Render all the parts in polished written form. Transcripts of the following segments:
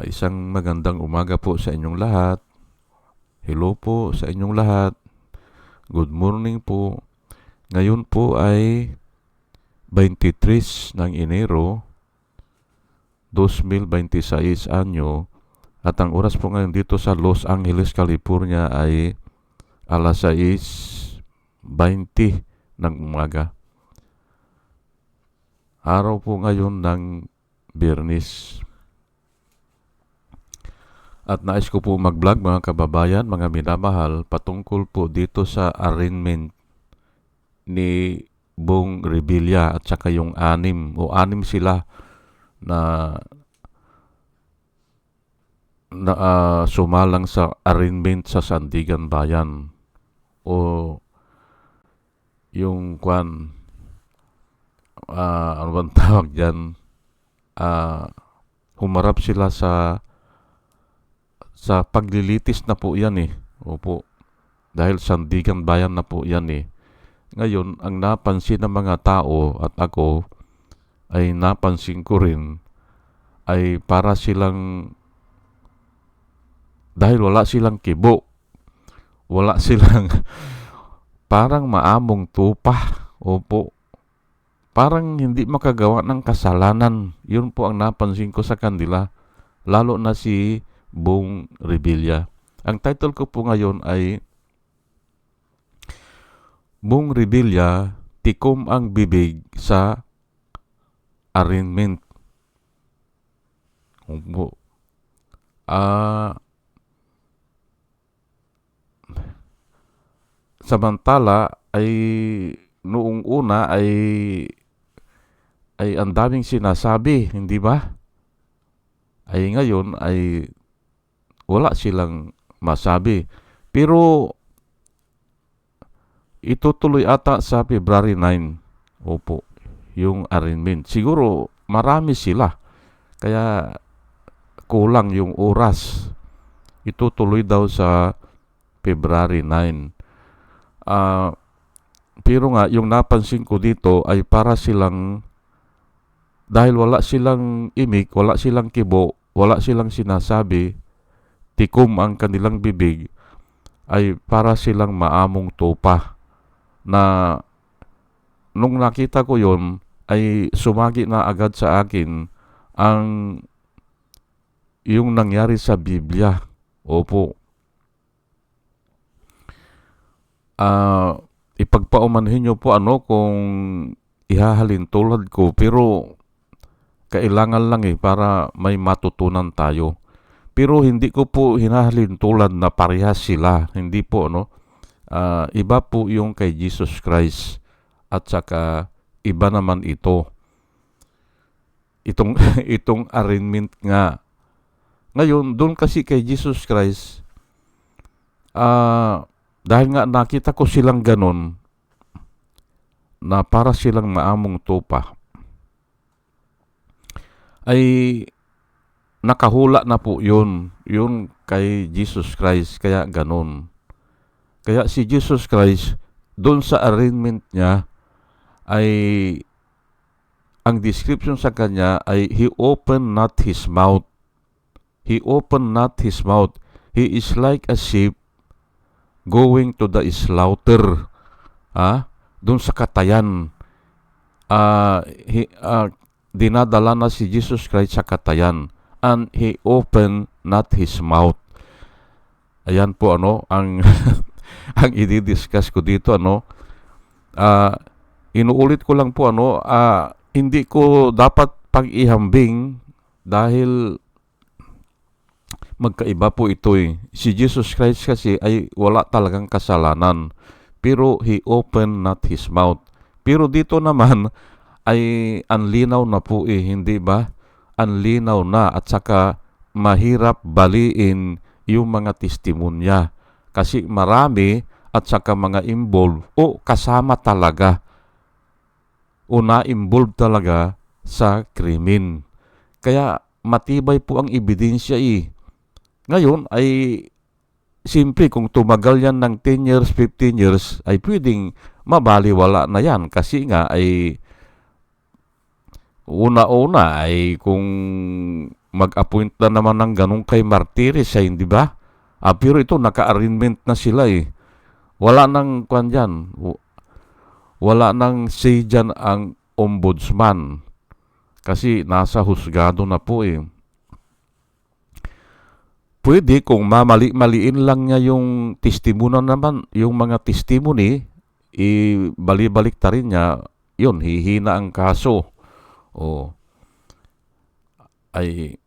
Isang magandang umaga po sa inyong lahat. Hello po sa inyong lahat. Good morning po. Ngayon po ay 23 ng Enero 2026 anyo at ang oras po ngayon dito sa Los Angeles, California ay alas 6:20 ng umaga. Araw po ngayon ng Biyernes. At nais ko po mag-vlog mga kababayan, mga minamahal, patungkol po dito sa arraignment ni Bong Revilla at saka yung anim sila na sumalang sa arraignment sa Sandigan Bayan o yung ano bang tawag dyan, humarap sila sa paglilitis na po yan eh. Opo, dahil Sandigan Bayan na po yan eh. Ngayon, ang napansin ng mga tao at ako ay napansin ko rin ay para silang, dahil wala silang kibo, wala silang parang maamong tupa. Opo, parang hindi makagawa ng kasalanan. Yun po ang napansin ko sa kanila, lalo na si Bong Revilla. Ang title ko po ngayon ay Bong Revilla, tikom ang bibig sa arraignment. Opo. Samantala ay noong una ay ang daming sinasabi, hindi ba? Ay ngayon ay wala silang masabi. Pero itutuloy ata sa February 9. Opo, yung arraignment. Siguro marami sila, kaya kulang yung oras. Itutuloy daw sa February 9. Pero nga, yung napansin ko dito ay para silang, dahil wala silang imik, wala silang kibo, wala silang sinasabi, tikom ang kanilang bibig, ay para silang maamong tupa. Na nung nakita ko yon ay sumagi na agad sa akin ang yung nangyari sa Biblia. Opo. Ipagpaumanhin nyo po kung ihahalin tulad ko, pero kailangan lang para may matutunan tayo. Pero hindi ko po hinahalin tulad na parehas sila. Hindi po, iba po yung kay Jesus Christ at saka iba naman ito. Itong arraignment nga. Ngayon, doon kasi kay Jesus Christ, dahil nga nakita ko silang ganon, na para silang maamong tupa, ay nakahula na po yun kay Jesus Christ, kaya ganon. Kaya si Jesus Christ, doon sa arraignment niya, ay ang description sa kanya ay he opened not his mouth. He opened not his mouth. He is like a sheep going to the slaughter. Doon sa katayan. Dinadala na si Jesus Christ sa katayan. And he opened not his mouth. Ayan po ang ang i-discuss ko dito inuulit ko lang po hindi ko dapat pag-ihambing dahil magkaiba po ito eh. Si Jesus Christ kasi ay wala talagang kasalanan, pero he opened not his mouth. Pero dito naman ay anlinaw na po eh, hindi ba? Anlinaw na at saka mahirap baliin yung mga testimonya kasi marami at saka mga involved o kasama talaga o na-involved talaga sa krimen. Kaya matibay po ang ebidensya eh. Ngayon ay simple kung tumagal yan ng 10 years, 15 years ay pwedeng mabaliwala na yan kasi nga ay una-una ay kung mag-appoint na naman ng ganun kay martires siya, hindi ba? Pero ito, naka-arraignment na sila eh. Wala nang kwan dyan. Wala nang say dyan ang ombudsman. Kasi nasa husgado na po eh. Pwede kung mamali-maliin lang niya yung testimony naman, yung mga testimony, bali-balik ta rin niya, yun, hihina ang kaso. O, ay,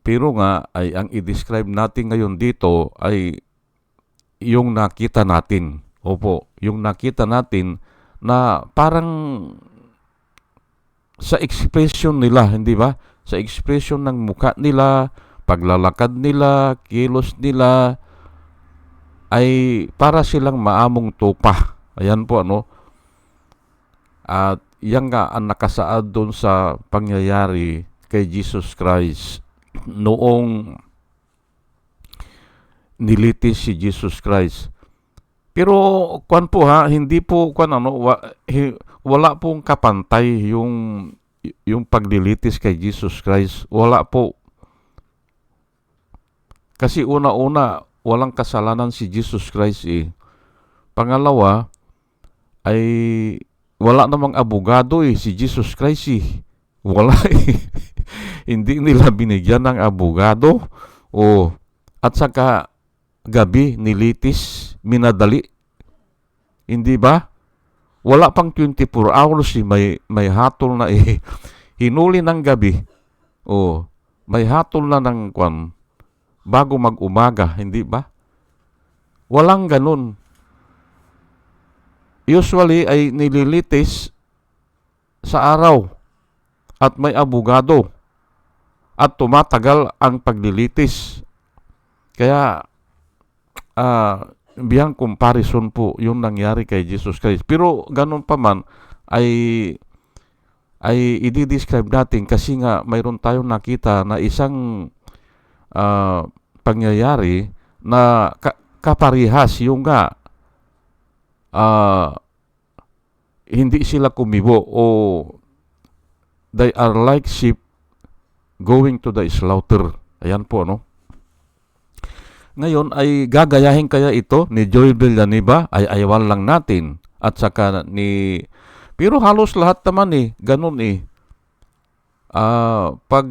pero nga, ay ang i-describe natin ngayon dito ay yung nakita natin. Opo, yung nakita natin na parang sa expression nila, hindi ba? Sa expression ng mukha nila, paglalakad nila, kilos nila, ay para silang maamong tupa. Ayan po ano. At yan nga ang nakasaad doon sa pangyayari kay Jesus Christ noong nilitis si Jesus Christ. Pero kwan po ha, hindi po kwan ano, wala pong kapantay yung paglilitis kay Jesus Christ. Wala po. Kasi una-una, walang kasalanan si Jesus Christ eh. Pangalawa, ay wala namang abogado eh, si Jesus Christ eh. Wala eh. Hindi nila binigyan ng abogado. O, at saka gabi nilitis, minadali. Hindi ba? Wala pang 24 hours eh, may hatol na eh. Hinuli ng gabi. O, may hatol na ng kwan bago mag-umaga, hindi ba? Walang ganun. Usually ay nililitis sa araw at may abogado at tumatagal ang paglilitis. Kaya biyang comparison po yung nangyari kay Jesus Christ. Pero ganun pa man ay i-describe natin kasi nga mayroon tayong nakita na isang pangyayari na kaparihas yung nga hindi sila kumibo o they are like sheep going to the slaughter. Ayan po ano. Ngayon ay gagayahin kaya ito ni Joel Villanueva ay ayawan lang natin at saka ni pero halos lahat naman eh ganun eh pag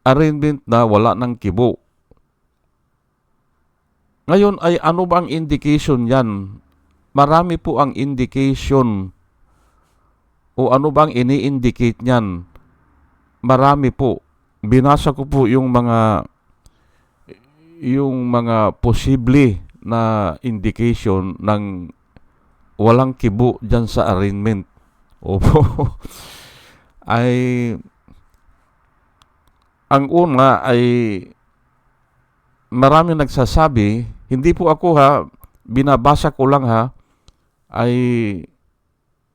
arraignment na wala ng kibo. Ngayon ay ano ba ang indication yan? Marami po ang indication o ano bang ini-indicate niyan? Marami po. Binasa ko po yung mga posible na indication ng walang kibo dyan sa arraignment. Opo. Ay ang una ay marami nagsasabi, hindi po ako ha, binabasa ko lang ha, ay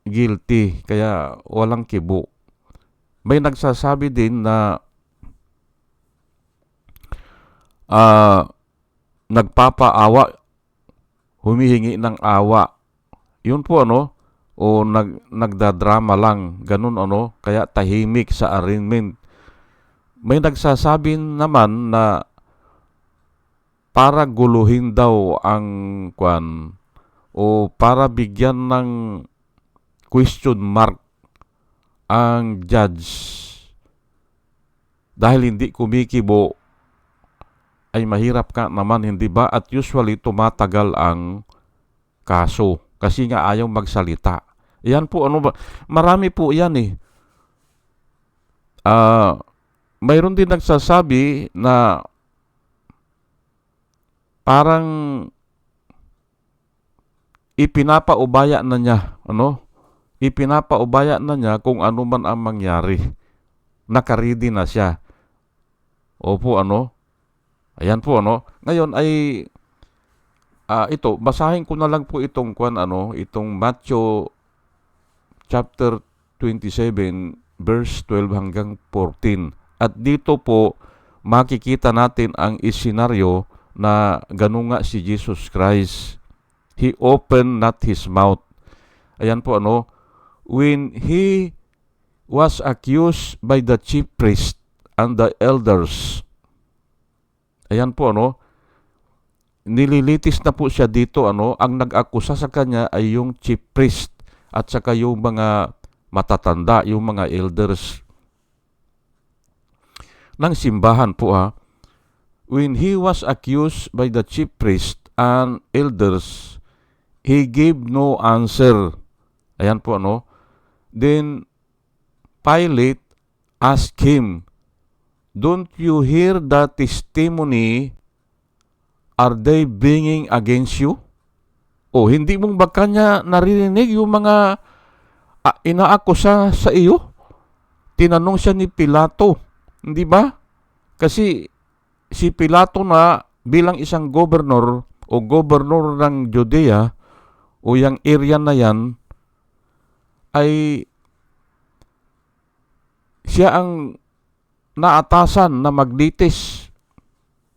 guilty, kaya walang kibo. May nagsasabi din na nagpapaawa, humihingi ng awa. Yun po ano, o nagdadrama lang, ganun ano, kaya tahimik sa arraignment. May nagsasabi naman na para guluhin daw ang kwan o para bigyan ng question mark ang judge dahil hindi kumikibo ay mahirap ka naman, hindi ba? At usually tumatagal ang kaso kasi nga ayaw magsalita. Yan po ano ba? Marami po yan eh. Mayroon din nagsasabi na parang ipinapaubaya na niya, ano? Ipinapaubaya na niya kung ano man ang mangyari. Nakaredy na siya. Opo, ano? Ayan po, ano? Ngayon ay ito, basahin ko na lang po itong itong Matthew chapter 27 verse 12 hanggang 14. At dito po makikita natin ang isenaryo na ganun nga si Jesus Christ. He opened not his mouth. Ayan po when he was accused by the chief priest and the elders. Ayan po, nililitis na po siya dito, ang nag-akusa sa kanya ay yung chief priest at saka yung mga matatanda, yung mga elders ng simbahan po, When he was accused by the chief priest and elders, he gave no answer. Ayan po, Then Pilate asked him, "Don't you hear the testimony? Are they bringing against you?" Hindi mong ba kanya naririnig yung mga inaakusa sa iyo? Tinanong siya ni Pilato, hindi ba? Kasi si Pilato na bilang isang gobernador o gobernador ng Judea o yung area na yan, ay siya ang naatasan na maglitis.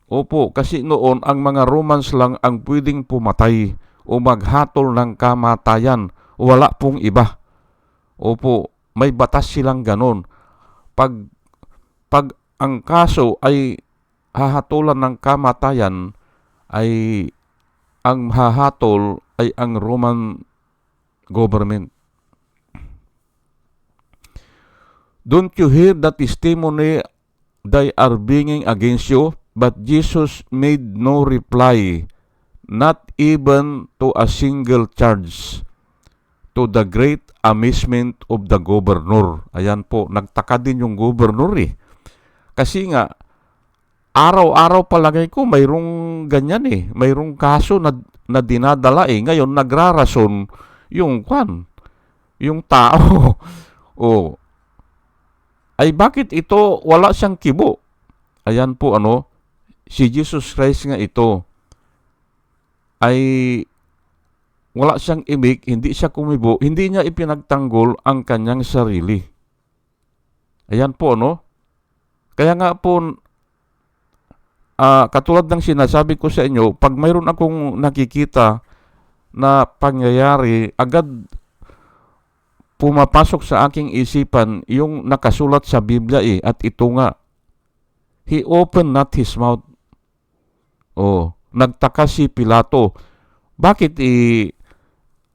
Opo, kasi noon ang mga Romans lang ang pwedeng pumatay o maghatol ng kamatayan. Wala pong iba. Opo, may batas silang ganon. Pag ang kaso ay hahatulan ng kamatayan, ay ang hahatol ay ang Roman government. Don't you hear the testimony they are bringing against you? But Jesus made no reply, not even to a single charge, to the great amazement of the governor. Ayan po, nagtaka din yung governor Kasi nga, araw-araw palagay ko mayroong ganyan mayroong kaso na dinadala ngayon nagrarason yung tao. Ay bakit ito wala siyang kibo? Ayan po, si Jesus Christ nga ito ay wala siyang imik, hindi siya kumibo, hindi niya ipinagtanggol ang kanyang sarili. Ayan po, Kaya nga po, katulad ng sinasabi ko sa inyo, pag mayroon akong nakikita na pangyayari, agad pumapasok sa aking isipan yung nakasulat sa Biblia at ito nga, he opened not his mouth. Nagtaka si Pilato. Bakit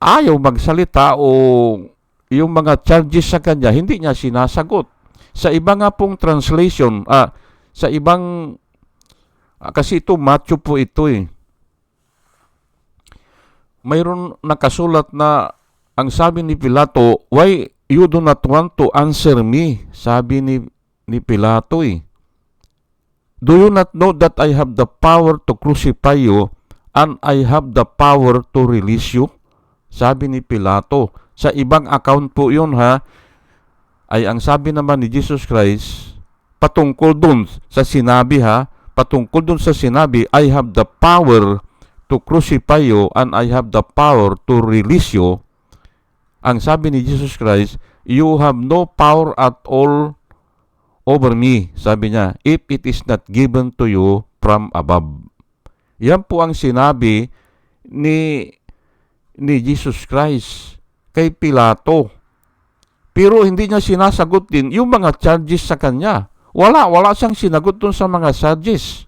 ayaw magsalita o yung mga charges sa kanya, hindi niya sinasagot. Sa iba nga pong translation, sa ibang kasi ito, Matthew po ito mayroon nakasulat na ang sabi ni Pilato, "Why you do not want to answer me?" Sabi ni Pilato "Do you not know that I have the power to crucify you and I have the power to release you?" Sabi ni Pilato. Sa ibang account po yun ay ang sabi naman ni Jesus Christ, patungkol dun sa sinabi patungkol dun sa sinabi, "I have the power to crucify you and I have the power to release you." Ang sabi ni Jesus Christ, "You have no power at all over me," sabi niya, "if it is not given to you from above." Yan po ang sinabi ni Jesus Christ kay Pilato. Pero hindi niya sinasagot din yung mga charges sa kanya. Wala siyang sinagot dun sa mga charges.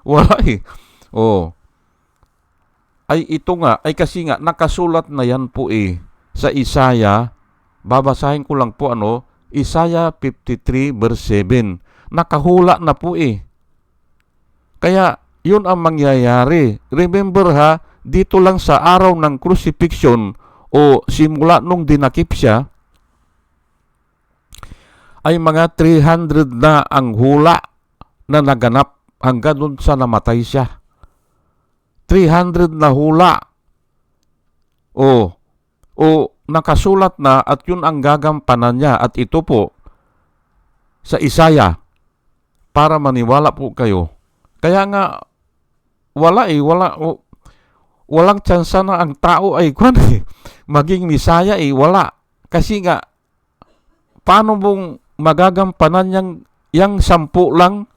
Wala Ay ito nga, ay kasi nga, nakasulat na yan po sa Isaiah. Babasahin ko lang po Isaiah 53 verse 7. Nakahula na po Kaya, yun ang mangyayari. Remember dito lang sa araw ng crucifixion o simula nung dinakip siya, ay mga 300 na ang hula na naganap hanggang doon sa namatay siya. 300 na hula. Nakasulat na at yun ang gagampanan niya. At ito po, sa Isaiah, para maniwala po kayo. Kaya nga, walang tsansa na ang tao ay maging Misaya wala. Kasi nga, paano mong magagampanan yang 10 lang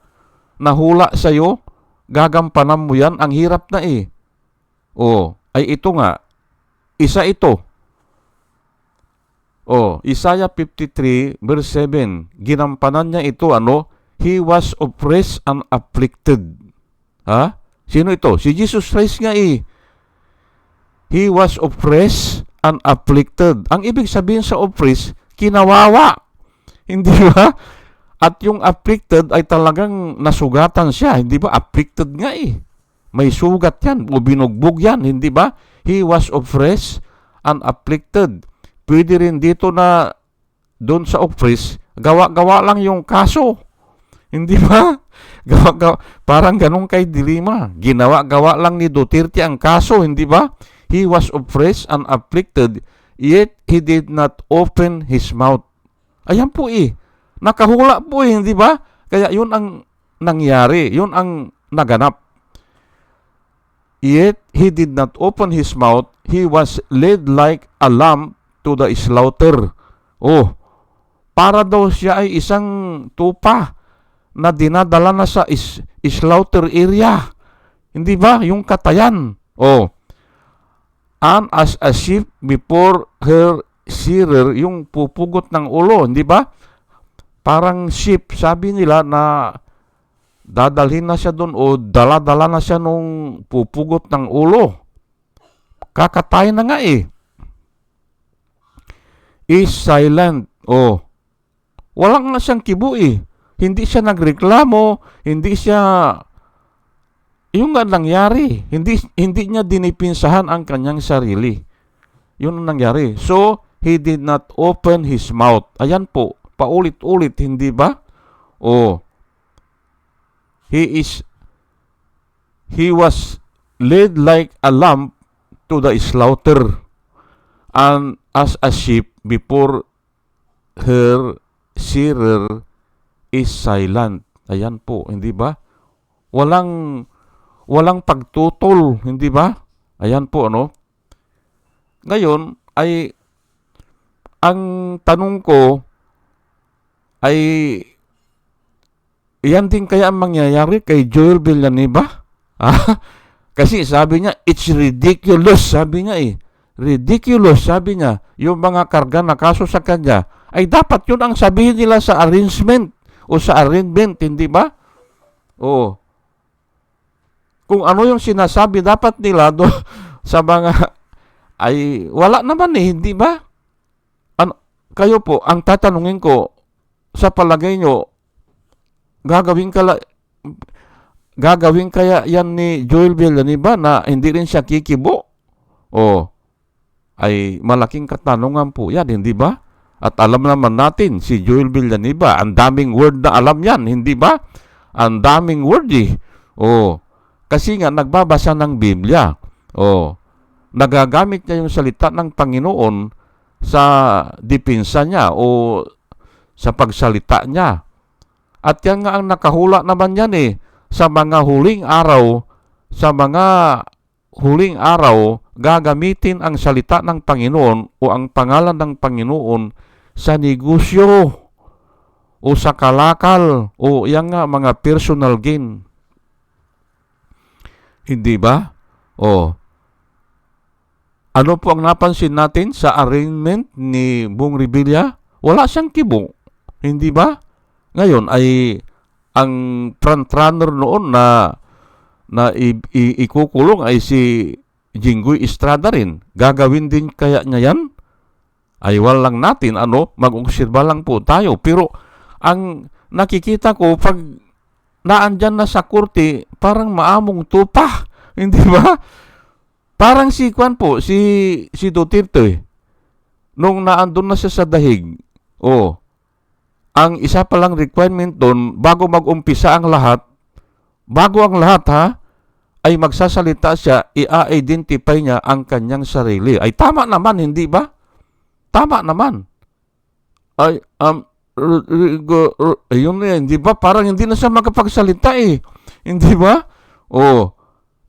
na hula sa'yo, gagampanan mo yan, ang hirap na ay ito nga, isa ito. Isaiah 53 verse 7, ginampanan niya ito, He was oppressed and afflicted. Ha? Sino ito? Si Jesus Christ nga eh. He was oppressed and afflicted. Ang ibig sabihin sa oppressed, kinawawa. Hindi ba? At yung afflicted ay talagang nasugatan siya. Hindi ba? Afflicted nga eh. May sugat yan o binugbog yan. Hindi ba? He was oppressed and afflicted. Pwede rin dito na doon sa oppressed, gawa-gawa lang yung kaso. Hindi ba? Parang ganun kay Dilima. Ginawa-gawa lang ni Duterte ang kaso. Hindi ba? He was oppressed and afflicted, yet he did not open his mouth. Ayan po eh. Nakahula po eh, hindi ba? Kaya yun ang nangyari. Yun ang naganap. Yet he did not open his mouth. He was led like a lamb to the slaughter. Oh, para daw siya ay isang tupa na dinadala na sa slaughter area. Hindi ba? Yung katayan. Oh. And as a sheep before her shearer, yung pupugot ng ulo, hindi ba? Parang sheep, sabi nila na dadalhin na siya doon o dala-dala na siya nung pupugot ng ulo. Kakatay na nga eh. Is silent. Oh. Walang nga siyang kibo eh. Hindi siya nagreklamo, hindi siya... Yung nga nangyari, hindi niya dinipinsahan ang kanyang sarili. Yun ang nangyari. So, he did not open his mouth. Ayan po, paulit-ulit, hindi ba? Oh. He was led like a lamb to the slaughter, and as a sheep before her shearer is silent. Ayan po, hindi ba? Walang pagtutol, hindi ba? Ayan po, ano? Ngayon, ay, ang tanong ko, ay, iyan din kaya ang mangyayari kay Joel Villanueva? Kasi sabi niya, it's ridiculous, sabi niya eh. Ridiculous, sabi niya. Yung mga karga na kaso sa kanya, ay dapat yun ang sabihin nila sa arraignment o sa arraignment, hindi ba? Oo. Kung ano yung sinasabi dapat nila do sa mga ay wala naman eh, hindi ba? Kayo po, ang tatanungin ko, sa palagay nyo, gagawin kaya yan ni Joel Villanueva na hindi rin siya kikibo? O, ay malaking katanungan po yan, hindi ba? At alam naman natin, si Joel Villanueva, ang daming word na alam yan, hindi ba? Ang daming word eh. O, kasi nga, nagbabasa ng Biblia. O, nagagamit niya yung salita ng Panginoon sa depensa niya o sa pagsalita niya. At yan nga ang nakahula naman yan eh. Sa mga huling araw, gagamitin ang salita ng Panginoon o ang pangalan ng Panginoon sa negosyo o sa kalakal o yan nga mga personal gain. Hindi ba? O, ano po ang napansin natin sa arraignment ni Bong Revilla? Wala siyang kibo. Hindi ba? Ngayon ay ang frontrunner noon na ikukulong ay si Jinggoy Estrada rin. Gagawin din kaya niya yan? Ay walang natin, mag-obserba lang po tayo. Pero ang nakikita ko, pag naandyan na sa korte, parang maamong tupa. Hindi ba? Parang si Duterte, nung naandun na siya sa dahig, ang isa palang requirement doon, bago mag-umpisa ang lahat, ay magsasalita siya, i-identify niya ang kanyang sarili. Ay tama naman, hindi ba? Tama naman. Ay, ayun na yan, di ba? Parang hindi na siya makapagsalita eh. Hindi ba?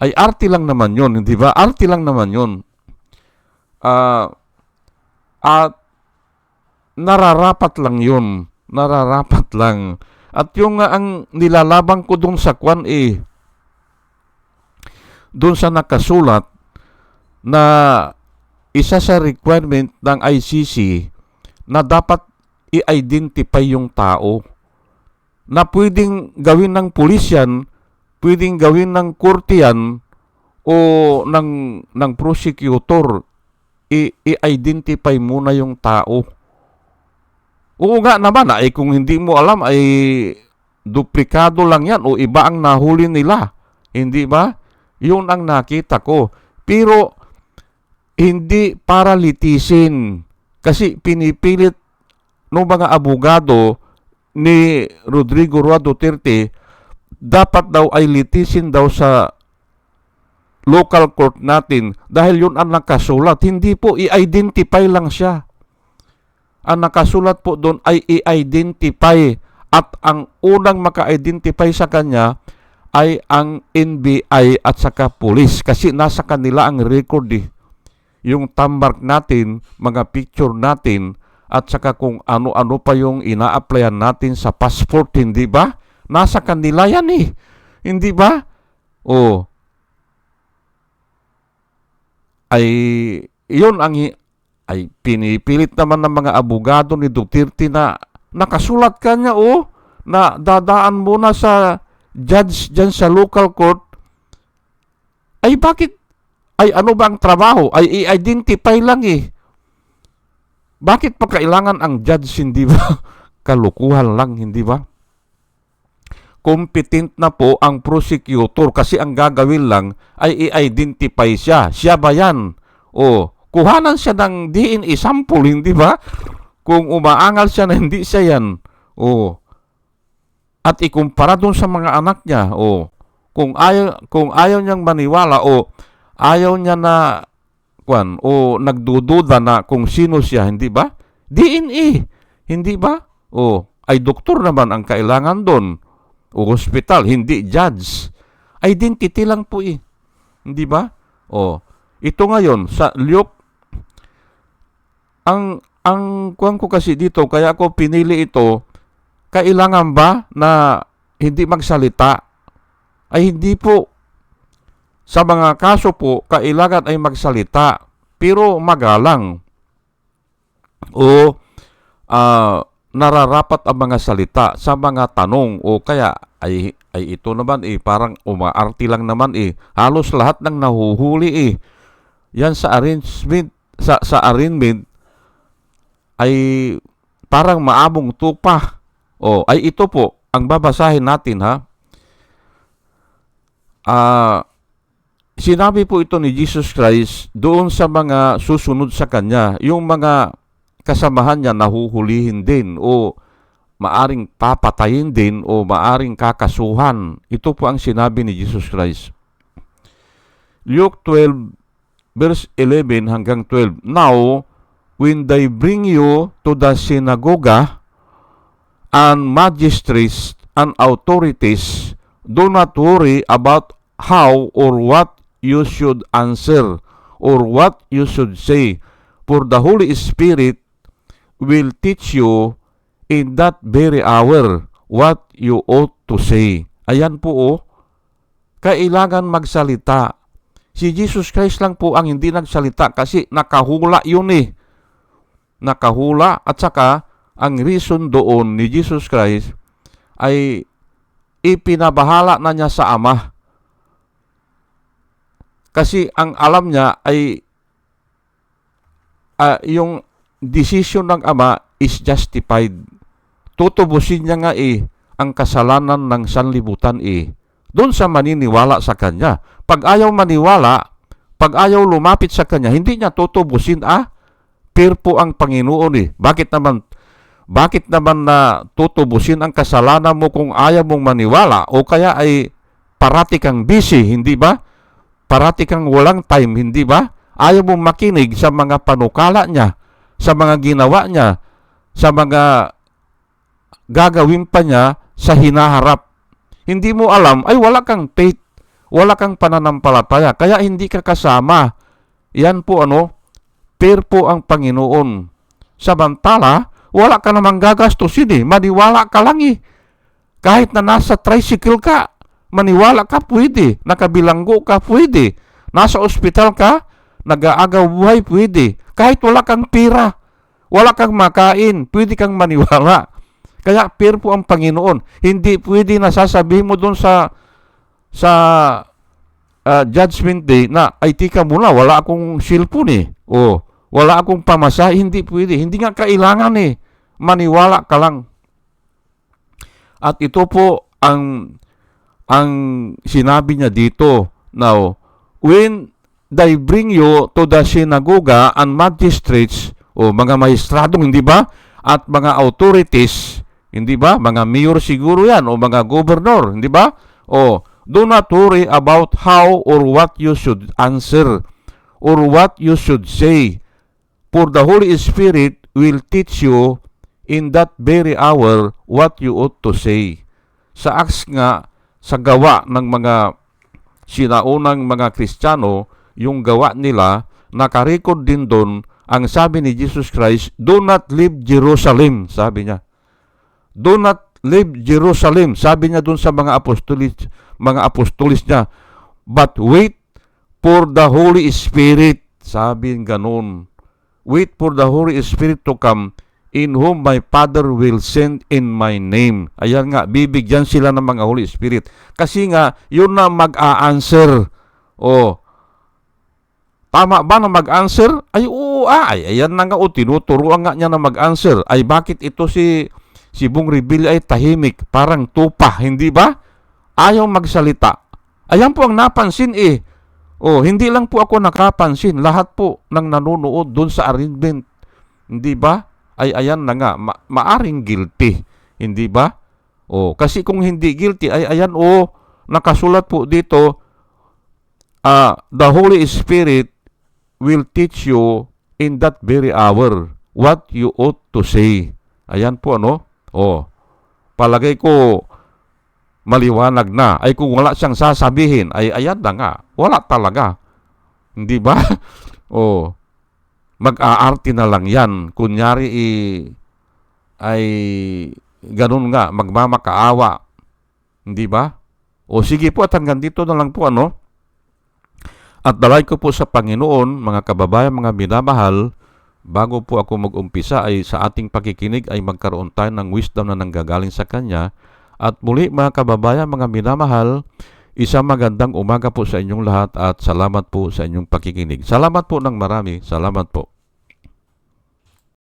Ay arte lang naman yun, hindi ba? Arte lang naman yun. At nararapat lang yun. Nararapat lang. At yung ang nilalabang ko dun sa kwan dun sa nakasulat na isa sa requirement ng ICC na dapat i-identify yung tao na pwedeng gawin ng pulis yan, pwedeng gawin ng korte yan, o ng prosecutor, i-identify muna yung tao. Oo nga naman, ay kung hindi mo alam, ay duplikado lang yan o iba ang nahuli nila. Hindi ba? Yun ang nakita ko. Pero, hindi para litisin. Kasi pinipilit ng mga abogado ni Rodrigo Roa Duterte, dapat daw ay litisin daw sa local court natin dahil yun ang nakasulat. Hindi po, i-identify lang siya. Ang nakasulat po doon ay i-identify, at ang unang maka-identify sa kanya ay ang NBI at saka police kasi nasa kanila ang record yung thumbmark natin, mga picture natin, at saka kung ano-ano pa yung ina-applyan natin sa passport, hindi ba? Nasa kanila yan hindi ba? O, ay yun ang ay pinipilit naman ng mga abogado ni Duterte na nakasulat kanya na dadaan muna sa judge dyan sa local court. Ay bakit? Ay ano ba ang trabaho? Ay i-identify lang Bakit pa kailangan ang judge, hindi ba? Kalukuhan lang, hindi ba? Competent na po ang prosecutor kasi ang gagawin lang ay i-identify siya. Siya ba yan? Kuhanan siya ng DNA sample, hindi ba? Kung umaangal siya na hindi siya yan. At ikumpara dun sa mga anak niya. Kung ayaw niyang maniwala ayaw niya na nagdududa na kung sino siya, hindi ba? DNA, hindi ba? Ay doktor naman ang kailangan doon. Hospital, hindi judge. Identity lang po hindi ba? Ito ngayon sa Luke, ang kuwan ko kasi dito, kaya ako pinili ito, kailangan ba na hindi magsalita? Ay hindi po. Sa mga kaso po, kailangan ay magsalita, pero magalang. Nararapat ang mga salita sa mga tanong, kaya ay ito naman parang umaarti lang naman halos lahat ng nahuhuli yan sa arraignment, sa arraignment ay parang maamong tupa. Ay ito po ang babasahin natin sinabi po ito ni Jesus Christ doon sa mga susunod sa kanya, yung mga kasamahan niya nahuhulihin din o maaring papatayin din o maaring kakasuhan. Ito po ang sinabi ni Jesus Christ. Luke 12 verse 11 hanggang 12. Now, when they bring you to the synagogue and magistrates and authorities, do not worry about how or what you should answer or what you should say, for the Holy Spirit will teach you in that very hour what you ought to say. Ayan po kailangan magsalita. Si Jesus Christ lang po ang hindi nagsalita kasi nakahula yun Nakahula, at saka ang reason doon ni Jesus Christ ay ipinabahala na niya sa Ama. Kasi ang alam niya ay yung decision ng Ama is justified. Tutubusin niya nga ang kasalanan ng sanlibutan doon sa maniniwala sa Kanya. Pag ayaw maniwala, pag ayaw lumapit sa Kanya, hindi niya tutubusin Pero po ang Panginoon Bakit naman na tutubusin ang kasalanan mo kung ayaw mong maniwala o kaya ay parati kang busy, hindi ba? Parati kang walang time, hindi ba? Ayaw mong makinig sa mga panukala niya, sa mga ginawa niya, sa mga gagawin pa niya sa hinaharap. Hindi mo alam, ay wala kang faith, wala kang pananampalataya, kaya hindi ka kasama. Yan po fair po ang Panginoon. Samantala, wala ka namang gagastusin maniwala ka lang Kahit na nasa tricycle ka, maniwala ka pwede, nakabilanggo ka pwede, nasa ospital ka, nag-aagaw buhay pwede, kahit wala kang pira, wala kang makain, pwede kang maniwala. Kaya fair po ang Panginoon. Hindi pwede na sasabihin mo doon sa judgment day na, ay tika muna, wala akong cellphone eh. O wala akong pamasahe. Hindi pwede. Hindi nga kailangan eh. Maniwala ka lang. At ito po ang sinabi niya dito. Now, when they bring you to the synagogue and magistrates, o mga mahistradong, hindi ba? At mga authorities, hindi ba? Mga mayor siguro yan, o mga governor, hindi ba? O, do not worry about how or what you should answer or what you should say. For the Holy Spirit will teach you in that very hour what you ought to say. Sa Acts nga, sa gawa ng mga sinaunang mga Kristiyano, yung gawa nila, nakarecord din doon, ang sabi ni Jesus Christ, do not leave Jerusalem, sabi niya. Do not leave Jerusalem, sabi niya doon sa mga apostolis niya, but wait for the Holy Spirit, sabi ganun. Wait for the Holy Spirit to come, in whom my Father will send in my name. Ayan nga, bibigyan sila ng mga Holy Spirit. Kasi nga, yun na mag-a-answer. Tama ba na mag-answer? Ay, oo, ayan na nga, tinuturuan nga niya na mag-answer. Ay, bakit ito si Bong Revilla ay tahimik, parang tupa, hindi ba? Ayaw magsalita. Ayan po ang napansin eh. Hindi lang po ako nakapansin, lahat po ng nanonood doon sa arraignment, hindi ba? Ay ayan na nga, maaring guilty, hindi ba? Kasi kung hindi guilty, ay ayan nakasulat po dito, the Holy Spirit will teach you in that very hour what you ought to say. Ayan po palagay ko maliwanag na. Ay kung wala siyang sasabihin, ay ayan na nga, wala talaga. Hindi ba? Mag-aarti na lang yan. Kunyari ay ganun nga, magmamakaawa. Hindi ba? Sige po, at hanggang dito na lang po At dalay ko po sa Panginoon, mga kababayan, mga minamahal, bago po ako mag-umpisa ay sa ating pakikinig ay magkaroon tayo ng wisdom na nanggagaling sa Kanya. At muli mga kababayan, mga minamahal, isang magandang umaga po sa inyong lahat at salamat po sa inyong pakikinig. Salamat po ng marami. Salamat po.